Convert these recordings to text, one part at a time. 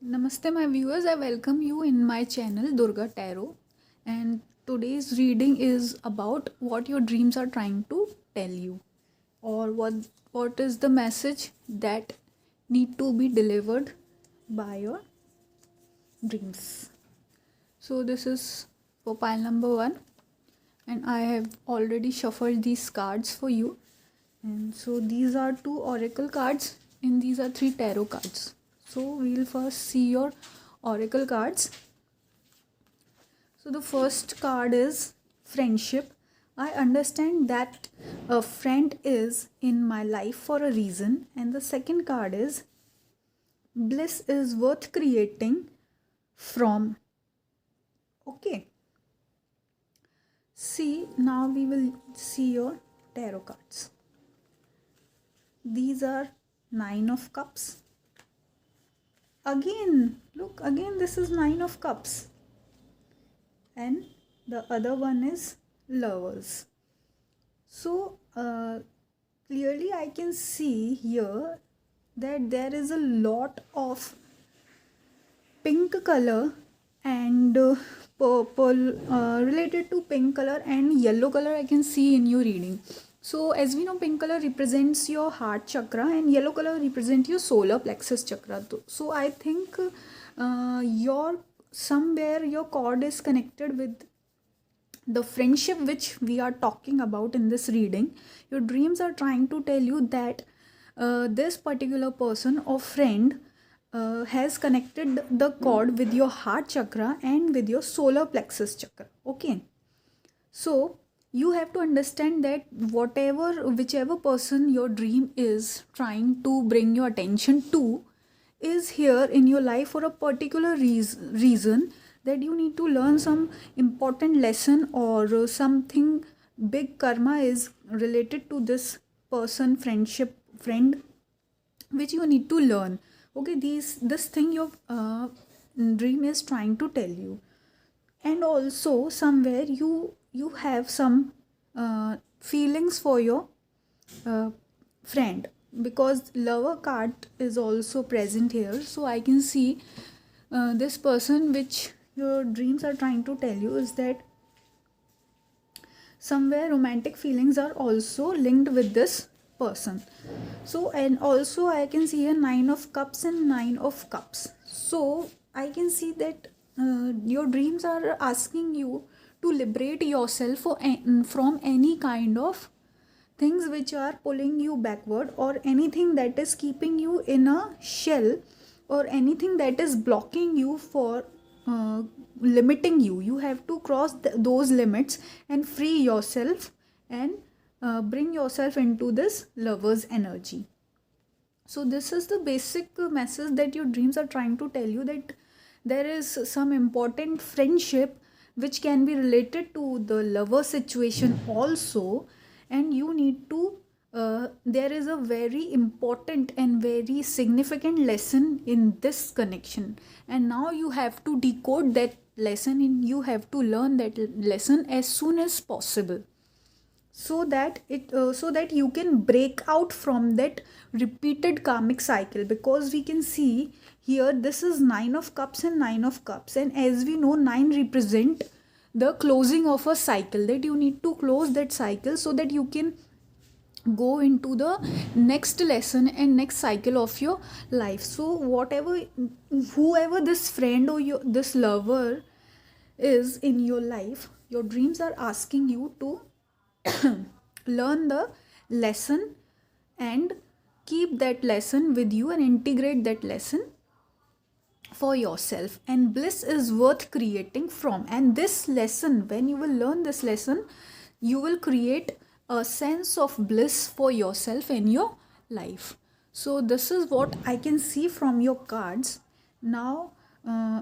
Namaste, my viewers. I welcome you in my channel Durga Tarot, and today's reading is about what your dreams are trying to tell you, or what is the message that need to be delivered by your dreams. So this is for pile number 1, and I have already shuffled these cards for you. And so these are 2 oracle cards and these are 3 tarot cards. So we'll first see your oracle cards. So the first card is friendship. I understand that a friend is in my life for a reason. And the second card is bliss is worth creating from. Okay. See, now we will see your tarot cards. These are 9 of cups. Again, look, again this is 9 of cups. And the other one is lovers. So clearly I can see here that there is a lot of pink color and purple related to pink color and yellow color I can see in your reading. So as we know, pink color represents your heart chakra and yellow color represents your solar plexus chakra. So I think somewhere your cord is connected with the friendship which we are talking about in this reading. Your dreams are trying to tell you that this particular person or friend has connected the cord with your heart chakra and with your solar plexus chakra. Okay, so you have to understand that whichever person your dream is trying to bring your attention to is here in your life for a particular reason, that you need to learn some important lesson or something big karma is related to this person, friend, which you need to learn. Okay, this thing your dream is trying to tell you. And also somewhere you have some feelings for your friend, because lover card is also present here. So I can see this person which your dreams are trying to tell you is that somewhere romantic feelings are also linked with this person. So, and also I can see a 9 of cups and 9 of cups. So I can see that your dreams are asking you to liberate yourself from any kind of things which are pulling you backward, or anything that is keeping you in a shell, or anything that is blocking you for limiting you. You have to cross those limits and free yourself and bring yourself into this lover's energy. So this is the basic message that your dreams are trying to tell you, that there is some important friendship which can be related to the lover situation also, and you need to there is a very important and very significant lesson in this connection, and now you have to decode that lesson and you have to learn that lesson as soon as possible, so that you can break out from that repeated karmic cycle. Because we can see here this is 9 of cups and 9 of cups, and as we know, 9 represent the closing of a cycle, that you need to close that cycle so that you can go into the next lesson and next cycle of your life. So whoever this friend or this lover is in your life, your dreams are asking you to learn the lesson and keep that lesson with you and integrate that lesson for yourself. And bliss is worth creating from, and this lesson, when you will learn this lesson, you will create a sense of bliss for yourself in your life. So this is what I can see from your cards. Now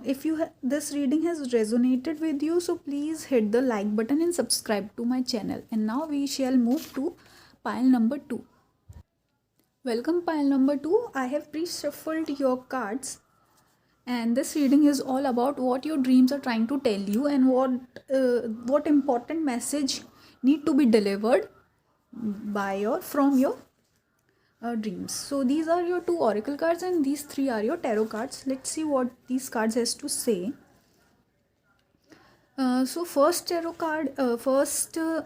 if this reading has resonated with you, so please hit the like button and subscribe to my channel. And now we shall move to pile number 2. Welcome, pile number 2. I have pre-shuffled your cards, and this reading is all about what your dreams are trying to tell you and what important message need to be delivered from your dreams. So these are your 2 oracle cards and these 3 are your tarot cards. Let's see what these cards has to say. So first tarot card, oracle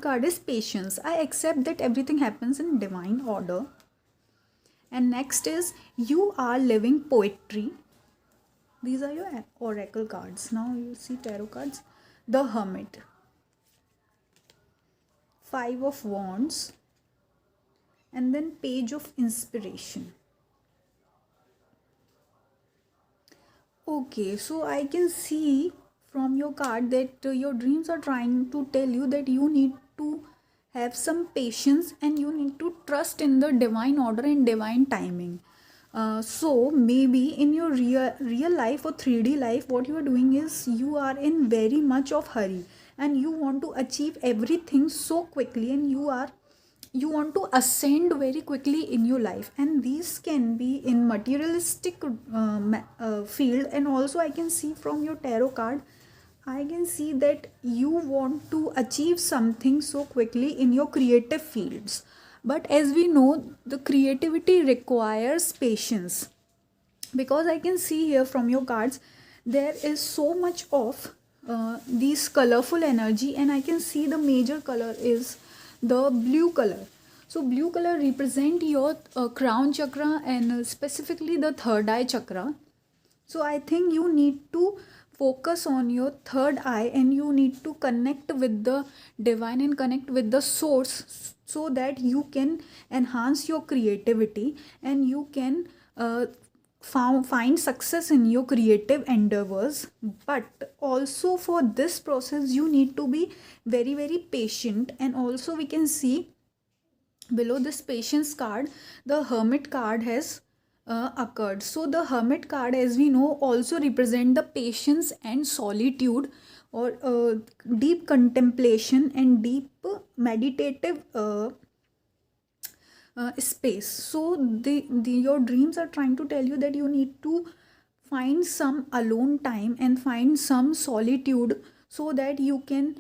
card is patience. I accept that everything happens in divine order. And next is you are living poetry. These are your oracle cards. Now you see tarot cards. The Hermit, 5 of Wands, and then Page of Inspiration. Okay, so I can see from your card that your dreams are trying to tell you that you need to have some patience and you need to trust in the divine order and divine timing. So maybe in your real life or 3D life, what you are doing is you are in very much of hurry and you want to achieve everything so quickly, and you want to ascend very quickly in your life, and these can be in materialistic field. And also I can see from your tarot card, I can see that you want to achieve something so quickly in your creative fields. But as we know, the creativity requires patience, because I can see here from your cards there is so much of these colorful energy, and I can see the major color is the blue color. So blue color represent your crown chakra and specifically the third eye chakra. So I think you need to focus on your third eye and you need to connect with the divine and connect with the source, so that you can enhance your creativity and you can find success in your creative endeavors. But also for this process you need to be very very patient. And also we can see below this patience card, the Hermit card has occurred. So the Hermit card, as we know, also represent the patience and solitude, or deep contemplation and deep meditative space. So your dreams are trying to tell you that you need to find some alone time and find some solitude, so that you can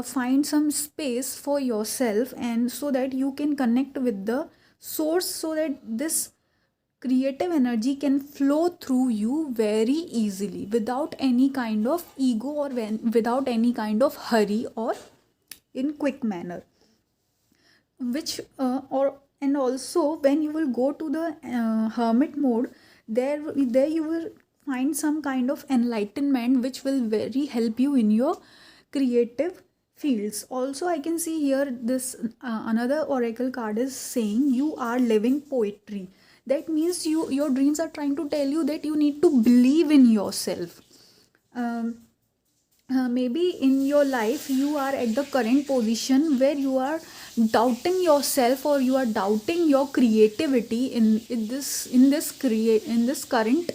find some space for yourself, and so that you can connect with the source, so that this creative energy can flow through you very easily without any kind of ego, or without any kind of hurry, or in quick manner. Which or and also when you will go to the hermit mode, there you will find some kind of enlightenment which will very help you in your creative fields. Also I can see here this another oracle card is saying you are living poetry. That means your dreams are trying to tell you that you need to believe in yourself. Maybe in your life you are at the current position where you are doubting yourself, or you are doubting your creativity in this current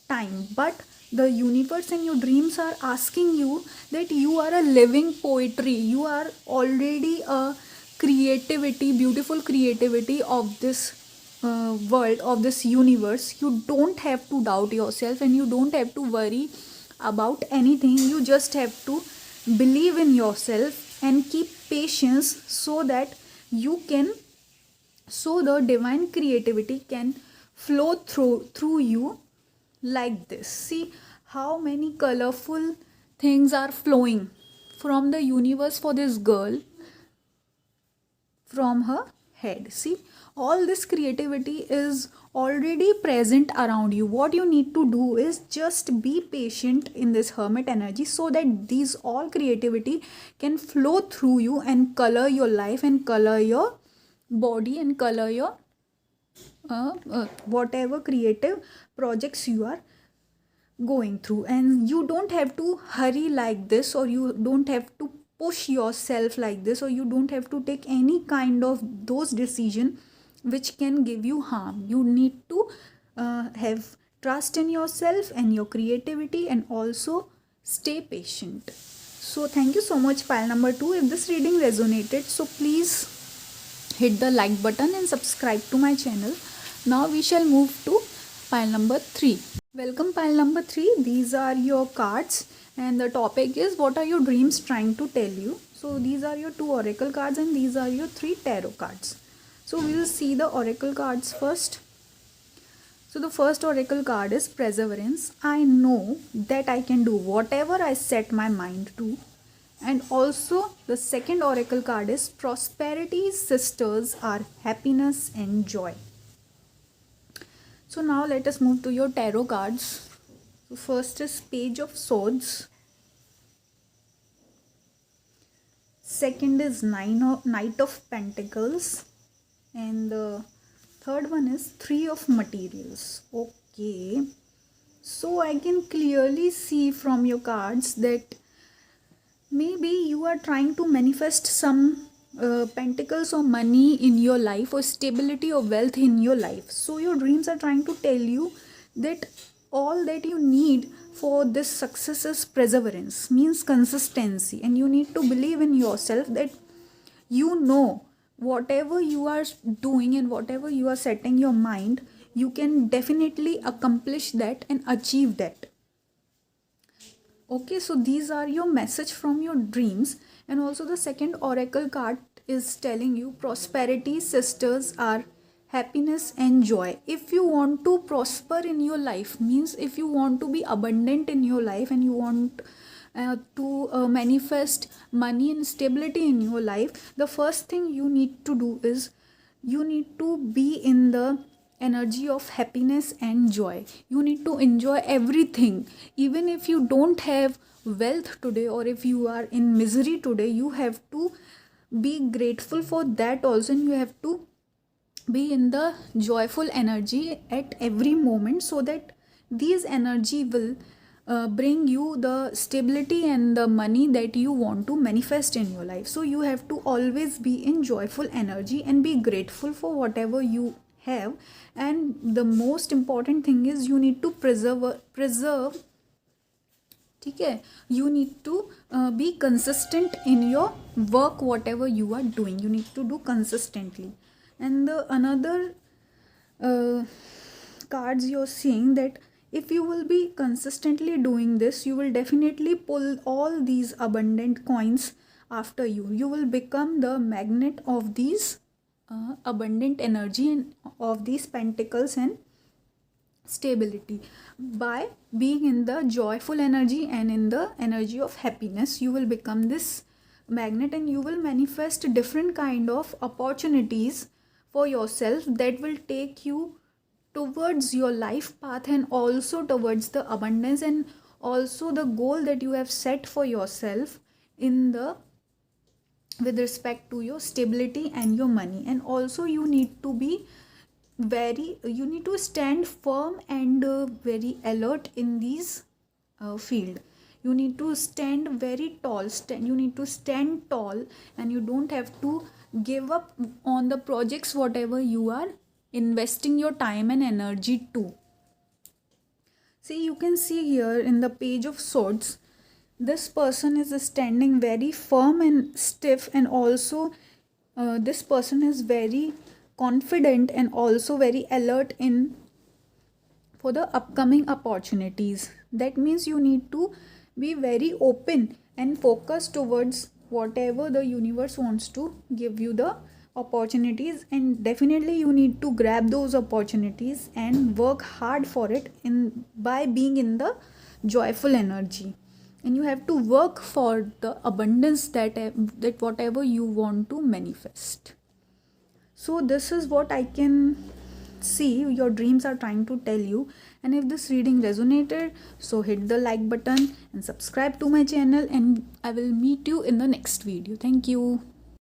time. But the universe and your dreams are asking you that you are a living poetry. You are already a creativity, beautiful creativity of this world, of this universe. You don't have to doubt yourself and you don't have to worry about anything. You just have to believe in yourself and keep patience, so that you can, so the divine creativity can flow through you like this. See how many colorful things are flowing from the universe for this girl, from her head. See, all this creativity is already present around you. What you need to do is just be patient in this hermit energy, so that these all creativity can flow through you and color your life and color your body and color your whatever creative projects you are going through. And you don't have to hurry like this, or you don't have to push yourself like this, or you don't have to take any kind of those decision which can give you harm. You need to have trust in yourself and your creativity, and also stay patient. So thank you so much, pile number 2. If this reading resonated, so please hit the like button and subscribe to my channel. Now we shall move to pile number 3. Welcome, pile number 3. These are your cards and the topic is what are your dreams trying to tell you. So these are your 2 oracle cards and these are your 3 tarot cards. So we will see the oracle cards first. So the first oracle card is perseverance. I know that I can do whatever I set my mind to. And also the second oracle card is prosperity sisters are happiness and joy. So now let us move to your tarot cards. So first is Page of Swords. Second is Knight of Pentacles. And the third one is Three of Materials. Okay. So I can clearly see from your cards that maybe you are trying to manifest some pentacles or money in your life, or stability or wealth in your life. So your dreams are trying to tell you that all that you need for this success is perseverance, means consistency, and you need to believe in yourself that you know whatever you are doing and whatever you are setting your mind, you can definitely accomplish that and achieve that. Okay, so these are your message from your dreams. And also the second oracle card is telling you prosperity sisters are happiness and joy. If you want to prosper in your life, means if you want to be abundant in your life and you want to manifest money and stability in your life, the first thing you need to do is you need to be in the energy of happiness and joy. You need to enjoy everything. Even if you don't have wealth today, or if you are in misery today, you have to be grateful for that also, and you have to be in the joyful energy at every moment, so that these energy will bring you the stability and the money that you want to manifest in your life. So you have to always be in joyful energy and be grateful for whatever you have. And the most important thing is you need to preserve. Okay, you need to be consistent in your work, whatever you are doing, you need to do consistently. And the another cards you're seeing that if you will be consistently doing this, you will definitely pull all these abundant coins after you. You will become the magnet of these abundant energy and of these pentacles and stability. By being in the joyful energy and in the energy of happiness, you will become this magnet, and you will manifest different kind of opportunities for yourself that will take you towards your life path, and also towards the abundance, and also the goal that you have set for yourself in the with respect to your stability and your money. And also you need to be you need to stand firm and very alert in these field. You need to stand very tall, you need to stand tall, and you don't have to give up on the projects whatever you are investing your time and energy to. See, you can see here in the Page of Swords, this person is standing very firm and stiff, and also this person is very confident and also very alert in for the upcoming opportunities. That means you need to be very open and focused towards whatever the universe wants to give you the opportunities, and definitely you need to grab those opportunities and work hard for it in by being in the joyful energy. And you have to work for the abundance that whatever you want to manifest. So this is what I can see your dreams are trying to tell you. And if this reading resonated, so hit the like button and subscribe to my channel, and I will meet you in the next video. Thank you.